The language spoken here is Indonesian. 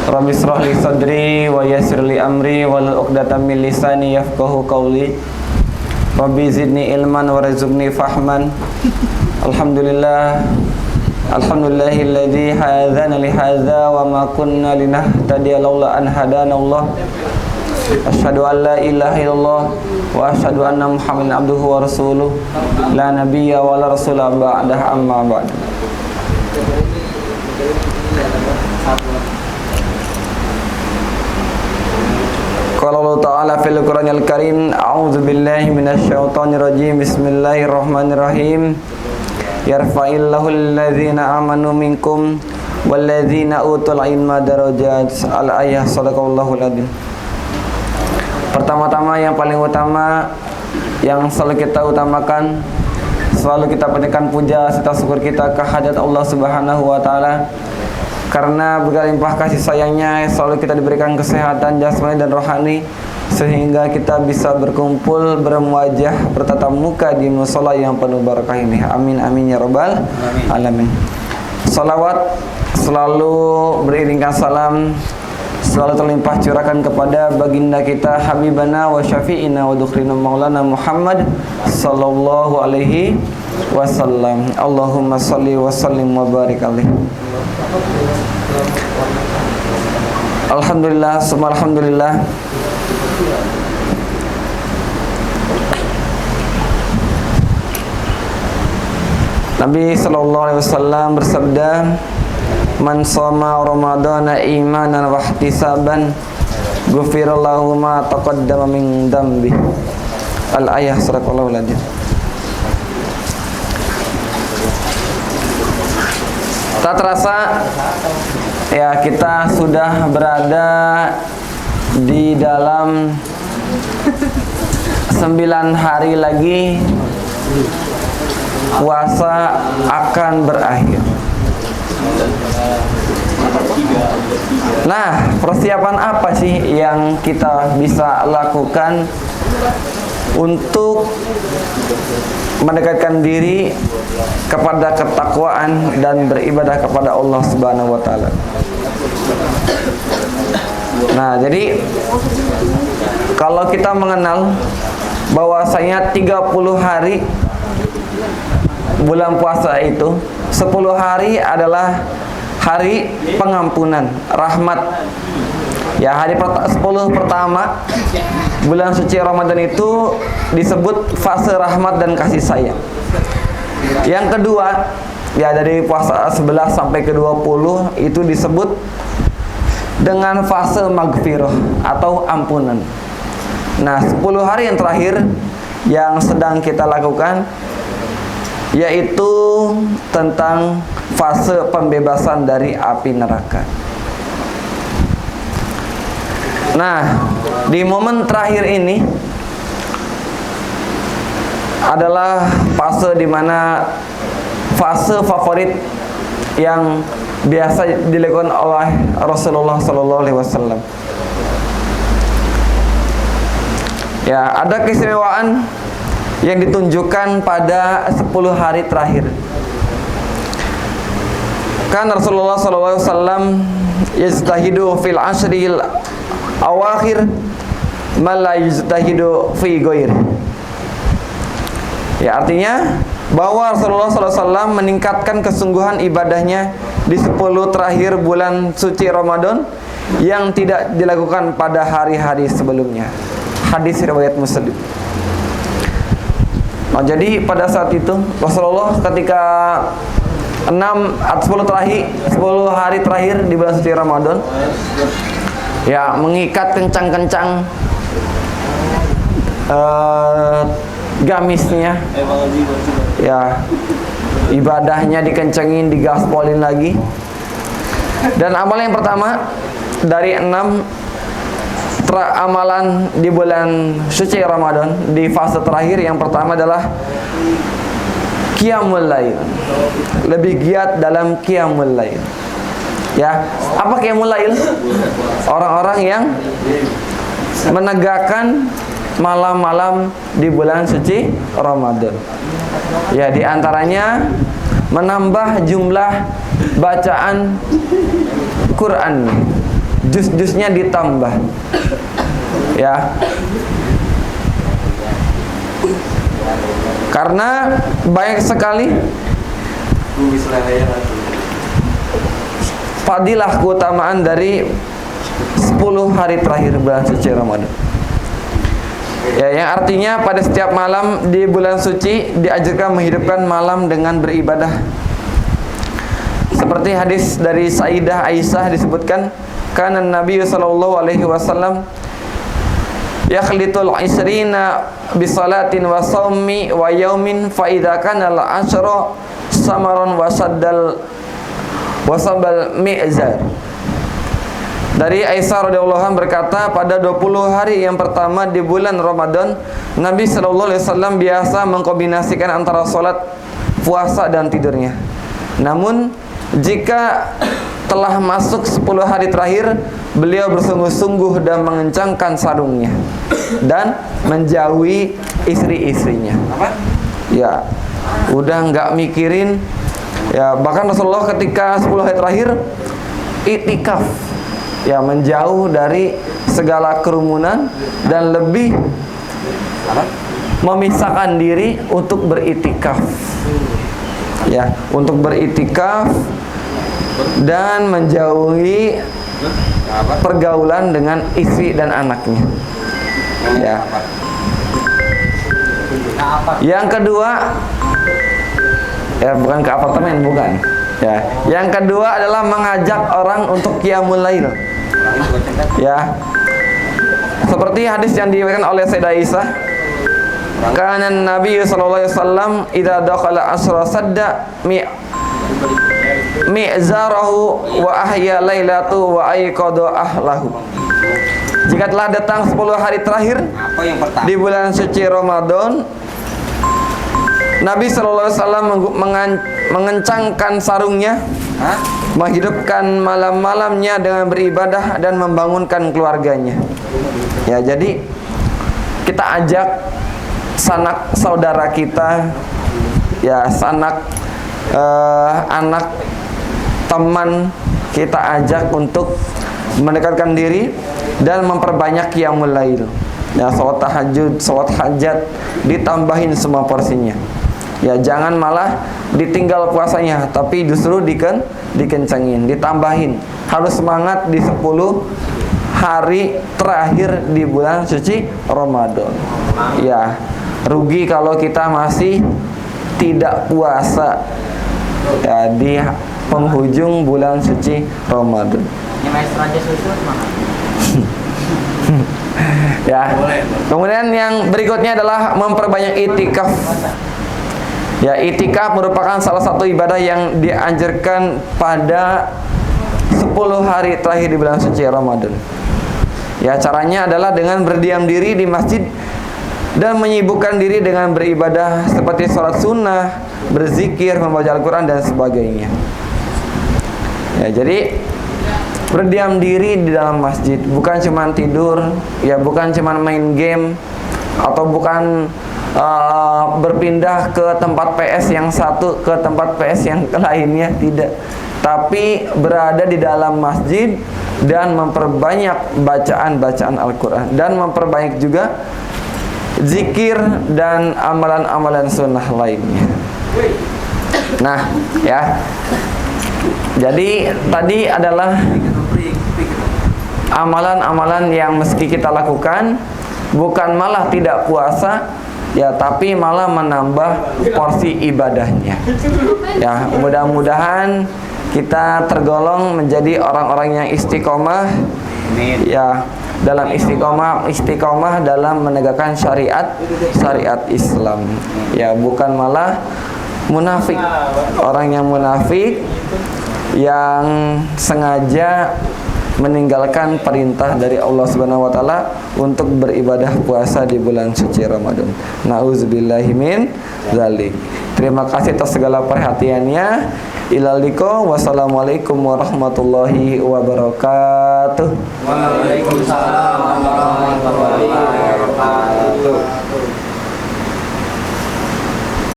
Rabbi shrah li sadri wa yassir li amri wahlul 'uqdatam min lisani yafqahu qawli. Rabbi zidni ilman warzuqni fahman. Alhamdulillahilladzi hadzana li hadza wa ma kunna linahtadiya laula an hadana Allah. Asyhadu an la ilaha illallah wa asyhadu anna Muhammadan abduhu wa rasuluh. La nabiyya wa la rasula ba'dahu amma ba'd. Qala Allah Ta'ala fil Qur'anil Karim, a'udzu billahi minasyaitonir rajim. Bismillahirrahmanirrahim. Yarfa'illahu alladzina amanu minkum walladzina utul ilma darajat. Al-ayah. Shadaqallahul adzim. Pertama-tama yang paling utama yang selalu kita utamakan, selalu kita panjatkan puja serta syukur kita kehadirat Allah Subhanahu wa taala. Karena berlimpah kasih sayangnya selalu kita diberikan kesehatan jasmani dan rohani, sehingga kita bisa berkumpul berwajah bertatap muka di mushola yang penuh barakah ini. Amin amin ya rabbal alamin. Salawat selalu beriringkan salam, selalu terlimpah curahkan kepada baginda kita habibana wa syafi'ina wa dukhrina maulana Muhammad sallallahu alaihi wasallam. Allahumma salli wa sallim wa barik alaihi. Alhamdulillah, summa alhamdulillah. Nabi sallallahu alaihi wasallam bersabda, "Man shoma ramadhana imanan wa ihtisaban, ghufira lahu ma taqaddama min dambi." Al-ayah. Shadaqallahu al-adzim. Tak terasa ya kita sudah berada di dalam 9 hari lagi puasa akan berakhir. Nah, persiapan apa sih yang kita bisa lakukan untuk mendekatkan diri kepada ketakwaan dan beribadah kepada Allah Subhanahu wa taala? Nah, jadi kalau kita mengenal bahwasanya 30 hari bulan puasa itu, 10 hari adalah hari pengampunan, rahmat. Ya, hari 10 pertama bulan suci Ramadan itu disebut fase rahmat dan kasih sayang. Yang kedua, ya dari puasa 11 sampai ke 20 itu disebut dengan fase maghfirah atau ampunan. Nah, 10 hari yang terakhir yang sedang kita lakukan yaitu tentang fase pembebasan dari api neraka. Nah, di momen terakhir ini adalah fase di mana fase favorit yang biasa dilakukan oleh Rasulullah sallallahu alaihi wasallam. Ya, ada keistimewaan yang ditunjukkan pada 10 hari terakhir. Kan Rasulullah sallallahu alaihi wasallam yajtahidu fil ashril awakhir ma la yajtahidu fi ghair. Ya, artinya bahwa Rasulullah SAW meningkatkan kesungguhan ibadahnya di 10 terakhir bulan suci Ramadan yang tidak dilakukan pada hari-hari sebelumnya. Hadis riwayat Muslim. Nah, jadi pada saat itu Rasulullah ketika 10 hari terakhir di bulan suci Ramadan, ya, mengikat kencang-kencang gamisnya, ya, ibadahnya dikencengin, digaspolin lagi. Dan amalan yang pertama dari 6 amalan di bulan suci Ramadan di fase terakhir, yang pertama adalah qiyamul lail. Lebih giat dalam qiyamul lail. Ya, apa qiyamul lail? Orang-orang yang menegakkan malam-malam di bulan suci Ramadan. Ya, di antaranya menambah jumlah bacaan Quran. jus-jusnya ditambah. Ya. Karena banyak sekali fadilah keutamaan dari 10 hari terakhir bulan suci Ramadan. Ya, yang artinya pada setiap malam di bulan suci diajarkan menghidupkan malam dengan beribadah. Seperti hadis dari Sayyidah Aisyah disebutkan, kana Nabi sallallahu alaihi wasallam yakhlitul isrina bisalatin wa shaumi wa yaumin fa idza kana al-ashra samaron wa saddal wasabal mi'zar. Dari Aisyah radhiyallahu anha berkata, pada 20 hari yang pertama di bulan Ramadan, Nabi sallallahu alaihi wasallam biasa mengkombinasikan antara salat, puasa dan tidurnya. Namun jika telah masuk 10 hari terakhir, beliau bersungguh-sungguh dan mengencangkan sarungnya dan menjauhi istri-istrinya. Ya, udah nggak mikirin. Ya, bahkan Rasulullah ketika 10 hari terakhir itikaf, ya, menjauh dari segala kerumunan dan lebih memisahkan diri untuk beritikaf. Ya, untuk beritikaf dan menjauhi pergaulan dengan istri dan anaknya. Ya. Yang kedua, ya, bukan ke apartemen, bukan. Ya, yang kedua adalah mengajak orang untuk qiyamul lail. Ya. Seperti hadis yang diriwayatkan oleh Sayyidah Aisyah, kana Nabi sallallahu alaihi wasallam idza dakhala asra sadda mi'zarahu wa ahya lailatu wa ayqadha ahlahu. Jika telah datang 10 hari terakhir di bulan suci Ramadan, Nabi sallallahu alaihi wasallam mengencangkan sarungnya, menghidupkan malam-malamnya dengan beribadah dan membangunkan keluarganya. Ya, jadi kita ajak sanak saudara kita, ya, sanak anak teman kita ajak untuk mendekatkan diri dan memperbanyak qiyamul lail. Ya, salat tahajud, salat hajat ditambahin semua porsinya. Ya, jangan malah ditinggal puasanya, tapi justru dikencengin, ditambahin. Harus semangat di 10 hari terakhir di bulan suci Ramadan. Ya, rugi kalau kita masih tidak puasa, ya, di penghujung bulan suci Ramadan. Ya. Kemudian yang berikutnya adalah memperbanyak itikaf. Ya, itikaf merupakan salah satu ibadah yang dianjurkan pada 10 hari terakhir di bulan suci Ramadan. Ya, caranya adalah dengan berdiam diri di masjid dan menyibukkan diri dengan beribadah seperti sholat sunnah, berzikir, membaca Al-Quran dan sebagainya. Ya, jadi berdiam diri di dalam masjid, bukan cuma tidur, ya, bukan cuma main game, atau bukan berpindah ke tempat PS yang satu ke tempat PS yang lainnya, tidak. Tapi berada di dalam masjid dan memperbanyak bacaan-bacaan Al-Quran dan memperbanyak juga zikir dan amalan-amalan sunnah lainnya. Nah, ya, jadi tadi adalah amalan-amalan yang meski kita lakukan bukan malah tidak puasa, ya, tapi malah menambah porsi ibadahnya. Ya, mudah-mudahan kita tergolong menjadi orang-orang yang istiqomah, ya, dalam istiqomah dalam menegakkan syariat Islam. Ya, bukan malah munafik. Orang yang munafik yang sengaja meninggalkan perintah dari Allah Subhanahu wa taala untuk beribadah puasa di bulan suci Ramadan. Nauzubillahi min dzalik. Terima kasih atas segala perhatiannya. Ilal liqa. Wassalamualaikum warahmatullahi wabarakatuh. Waalaikumsalam warahmatullahi wabarakatuh.